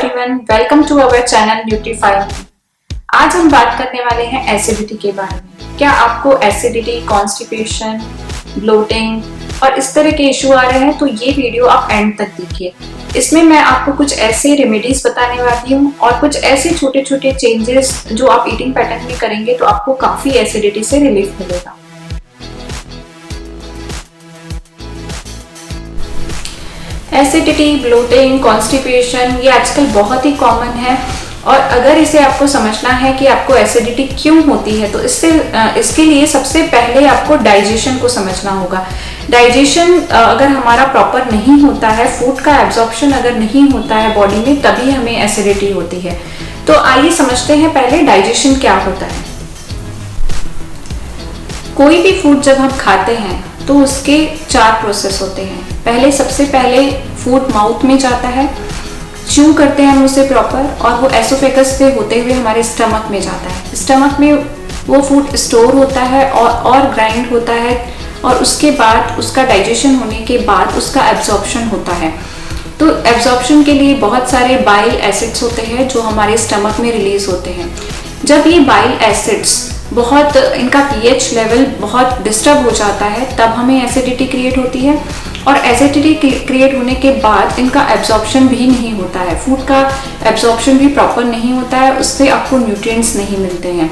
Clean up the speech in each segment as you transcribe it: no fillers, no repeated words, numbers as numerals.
Everyone, welcome to our channel Nutrify. आज हम बात करने वाले हैं एसिडिटी के बारे में। क्या आपको एसिडिटी, कॉन्स्टिपेशन, ब्लोटिंग और इस तरह के इशू आ रहे हैं तो ये वीडियो आप एंड तक देखिए। इसमें मैं आपको कुछ ऐसे रेमेडीज बताने वाली हूँ और कुछ ऐसे छोटे छोटे चेंजेस जो आप ईटिंग पैटर्न में करेंगे तो आपको काफी एसिडिटी से रिलीफ मिलेगा। एसिडिटी, ब्लोटिंग, कॉन्स्टिपेशन ये आजकल बहुत ही कॉमन है और अगर इसे आपको समझना है कि आपको एसिडिटी क्यों होती है तो इसके लिए सबसे पहले आपको डाइजेशन को समझना होगा। डाइजेशन अगर हमारा प्रॉपर नहीं होता है, फूड का एब्जॉर्प्शन अगर नहीं होता है बॉडी में, तभी हमें एसिडिटी होती है। तो आइए समझते हैं पहले डाइजेशन क्या होता है। कोई भी फूड जब हम खाते हैं तो उसके 4 प्रोसेस होते हैं। सबसे पहले फूड माउथ में जाता है, च्यू करते हैं हम उसे प्रॉपर और वो एसोफेगस पे होते हुए हमारे स्टमक में जाता है। स्टमक में वो फूड स्टोर होता है और ग्राइंड होता है और उसके बाद उसका डाइजेशन होने के बाद उसका एब्जॉर्प्शन होता है। तो एब्जॉर्प्शन के लिए बहुत सारे बाइल एसिड्स होते हैं जो हमारे स्टमक में रिलीज होते हैं। जब ये बाइल एसिड्स इनका पीएच लेवल बहुत डिस्टर्ब हो जाता है तब हमें एसिडिटी क्रिएट होती है और एसिडिटी क्रिएट होने के बाद इनका एब्जॉर्प्शन भी नहीं होता है, फूड का एब्जॉर्प्शन भी प्रॉपर नहीं होता है, उससे आपको न्यूट्रिएंट्स नहीं मिलते हैं।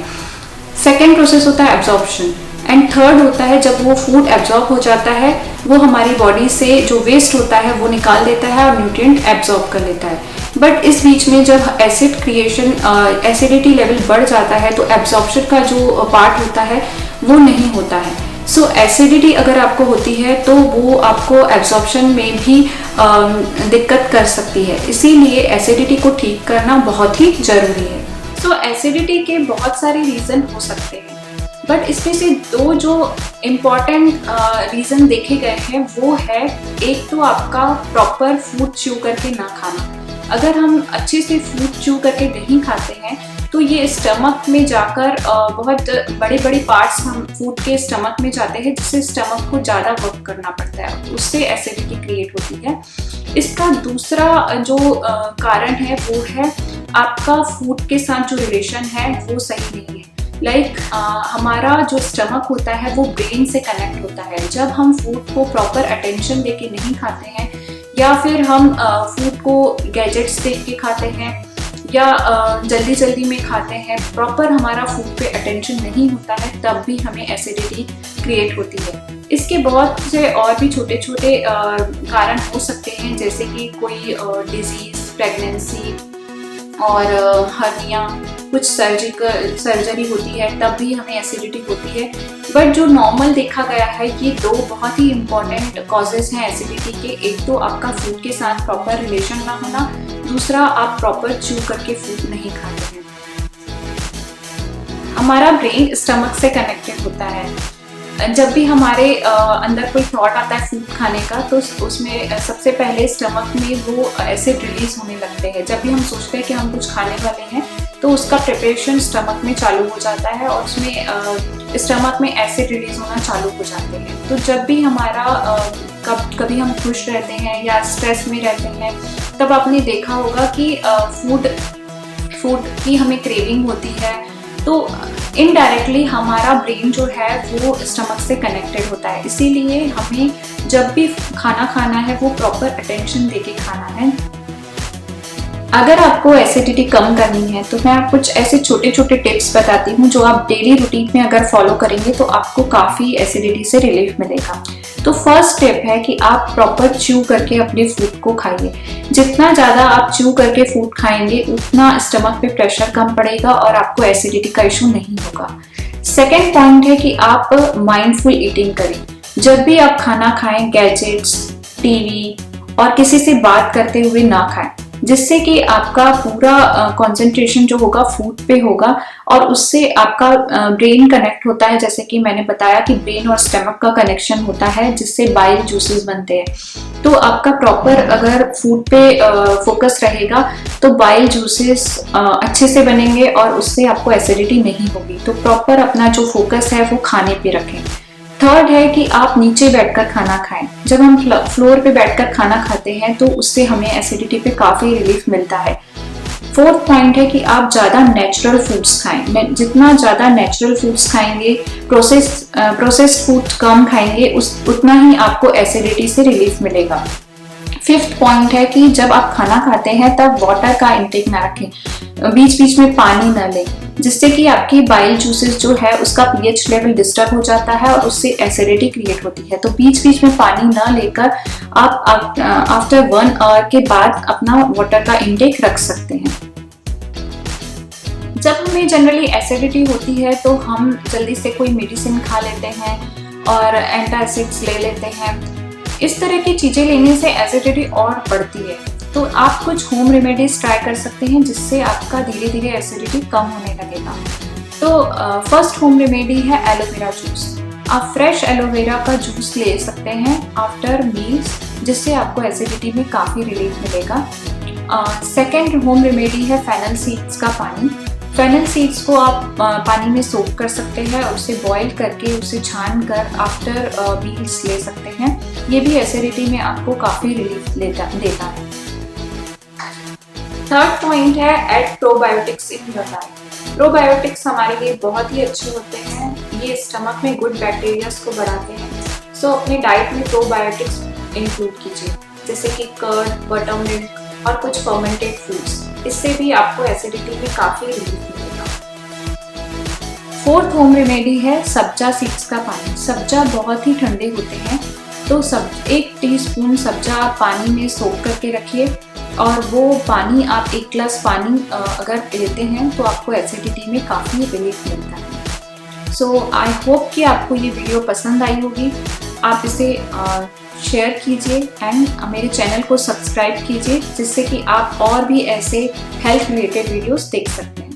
सेकेंड प्रोसेस होता है एब्जॉर्प्शन एंड थर्ड होता है जब वो फूड एब्जॉर्ब हो जाता है वो हमारी बॉडी से जो वेस्ट होता है वो निकाल देता है और न्यूट्रिएंट एब्जॉर्ब कर लेता है। बट इस बीच में जब एसिडिटी लेवल बढ़ जाता है तो एब्जॉर्प्शन का जो पार्ट होता है वो नहीं होता है। सो एसिडिटी अगर आपको होती है तो वो आपको एब्जॉर्प्शन में भी दिक्कत कर सकती है, इसीलिए एसिडिटी को ठीक करना बहुत ही जरूरी है। सो एसिडिटी के बहुत सारे रीजन हो सकते हैं बट इसमें से 2 जो इम्पॉर्टेंट रीजन देखे गए हैं वो है, एक तो आपका प्रॉपर फूड च्यू करके ना खाना। अगर हम अच्छे से फूड च्यू करके नहीं खाते हैं तो ये स्टमक में जाकर बहुत बड़े बड़े पार्ट्स हम फूड के स्टमक में जाते हैं जिससे स्टमक को ज़्यादा वर्क करना पड़ता है, उससे एसिडिटी क्रिएट होती है। इसका दूसरा जो कारण है वो है आपका फूड के साथ जो रिलेशन है वो सही नहीं है। हमारा जो स्टमक होता है वो ब्रेन से कनेक्ट होता है। जब हम फूड को प्रॉपर अटेंशन देके नहीं खाते हैं या फिर हम फूड को गैजेट्स देख के खाते हैं या जल्दी जल्दी में खाते हैं, प्रॉपर हमारा फूड पे अटेंशन नहीं होता है, तब भी हमें एसिडिटी क्रिएट होती है। इसके बहुत से और भी छोटे छोटे कारण हो सकते हैं, जैसे कि कोई डिजीज, प्रेगनेंसी और हर्निया, कुछ सर्जरी होती है तब भी हमें एसिडिटी होती है। बट जो नॉर्मल देखा गया है ये 2 बहुत ही इम्पॉर्टेंट कॉजेज हैं एसिडिटी के। एक तो आपका फूड के साथ प्रॉपर रिलेशन ना होना, दूसरा आप प्रॉपर च्यू करके फूड नहीं खाते हैं। हमारा ब्रेन स्टमक से कनेक्टेड होता है। जब भी हमारे अंदर कोई थॉट आता है फूड खाने का तो उसमें सबसे पहले स्टमक में वो एसिड रिलीज होने लगते हैं। जब भी हम सोचते हैं कि हम कुछ खाने वाले हैं तो उसका प्रिपरेशन स्टमक में चालू हो जाता है और उसमें स्टमक में एसिड रिलीज होना चालू हो जाते हैं। तो जब भी हमारा कभी हम खुश रहते हैं या स्ट्रेस में रहते हैं तब आपने देखा होगा कि फूड की हमें क्रेविंग होती है, तो इनडायरेक्टली हमारा ब्रेन जो है वो स्टमक से कनेक्टेड होता है। इसीलिए हमें जब भी खाना खाना है वो प्रॉपर अटेंशन देके खाना है। अगर आपको एसिडिटी कम करनी है तो मैं आपको कुछ ऐसे छोटे छोटे टिप्स बताती हूँ जो आप डेली रूटीन में अगर फॉलो करेंगे तो आपको काफ़ी एसिडिटी से रिलीफ मिलेगा। तो फर्स्ट टिप है कि आप प्रॉपर च्यू करके अपने फूड को खाइए। जितना ज़्यादा आप च्यू करके फूड खाएंगे उतना स्टमक पे प्रेशर कम पड़ेगा और आपको एसिडिटी का इशू नहीं होगा। सेकेंड पॉइंट है कि आप माइंडफुल ईटिंग करें। जब भी आप खाना खाएं गैजेट्स, टीवी और किसी से बात करते हुए ना खाएं, जिससे कि आपका पूरा कंसंट्रेशन जो होगा फूड पे होगा और उससे आपका ब्रेन कनेक्ट होता है। जैसे कि मैंने बताया कि ब्रेन और स्टमक का कनेक्शन होता है जिससे बाइल जूसेस बनते हैं। तो आपका प्रॉपर अगर फूड पे फोकस रहेगा तो बाइल जूसेस अच्छे से बनेंगे और उससे आपको एसिडिटी नहीं होगी। तो प्रॉपर अपना जो फोकस है वो खाने पे रखें। थर्ड है कि आप नीचे बैठकर खाना खाएं। जब हम फ्लोर पे बैठकर खाना खाते हैं तो उससे हमें एसिडिटी पे काफ़ी रिलीफ मिलता है। फोर्थ पॉइंट है कि आप ज़्यादा नेचुरल फूड्स खाएं। जितना ज़्यादा नेचुरल फूड्स खाएंगे, प्रोसेस्ड फूड कम खाएंगे, उतना ही आपको एसिडिटी से रिलीफ मिलेगा। फिफ्थ पॉइंट है कि जब आप खाना खाते हैं तब वाटर का इंटेक ना रखें, बीच बीच में पानी न लें, जिससे कि आपकी बाइल जूसेस जो है उसका पीएच लेवल डिस्टर्ब हो जाता है और उससे एसिडिटी क्रिएट होती है। तो बीच बीच में पानी न लेकर आप आफ्टर 1 आवर के बाद अपना वाटर का इंटेक रख सकते हैं। जब हमें जनरली एसिडिटी होती है तो हम जल्दी से कोई मेडिसिन खा लेते हैं और एंटासिड्स ले लेते हैं। इस तरह की चीज़ें लेने से एसिडिटी और बढ़ती है। तो आप कुछ होम रेमेडीज ट्राई कर सकते हैं जिससे आपका धीरे धीरे एसिडिटी कम होने लगेगा। तो फर्स्ट होम रेमेडी है एलोवेरा जूस। आप फ्रेश एलोवेरा का जूस ले सकते हैं आफ्टर मील्स, जिससे आपको एसिडिटी में काफ़ी रिलीफ मिलेगा। सेकेंड होम रेमेडी है फेनल सीड्स का पानी। फेनल सीड्स को आप पानी में सोक कर सकते हैं और उसे बॉईल करके उसे छान कर आफ्टर मील्स ले सकते हैं। ये भी एसिडिटी में आपको काफ़ी रिलीफ देता है। थर्ड पॉइंट है add probiotics in your diet. Probiotics हमारे लिए बहुत ही अच्छे होते हैं। ये स्टमक में गुड बैक्टीरियाज को बढ़ाते हैं। सो अपने डाइट में प्रोबायोटिक्स इंक्लूड कीजिए, जैसे कि कर्ड, बटर मिल्क और कुछ फर्मेंटेड फूड्स। इससे भी आपको एसिडिटी में काफ़ी रिलीफ मिलेगा। फोर्थ होम रेमेडी है सब्जा सीड्स का पानी। सब्जा बहुत ही ठंडे होते हैं, तो 1 टीस्पून सब्जा आप पानी में सोक करके रखिए और वो पानी आप 1 गिलास पानी अगर लेते हैं तो आपको एसिडिटी में काफ़ी रिलीफ मिलता है। सो आई होप कि आपको ये वीडियो पसंद आई होगी। आप इसे शेयर कीजिए एंड मेरे चैनल को सब्सक्राइब कीजिए, जिससे कि आप और भी ऐसे हेल्थ रिलेटेड वीडियोस देख सकते हैं।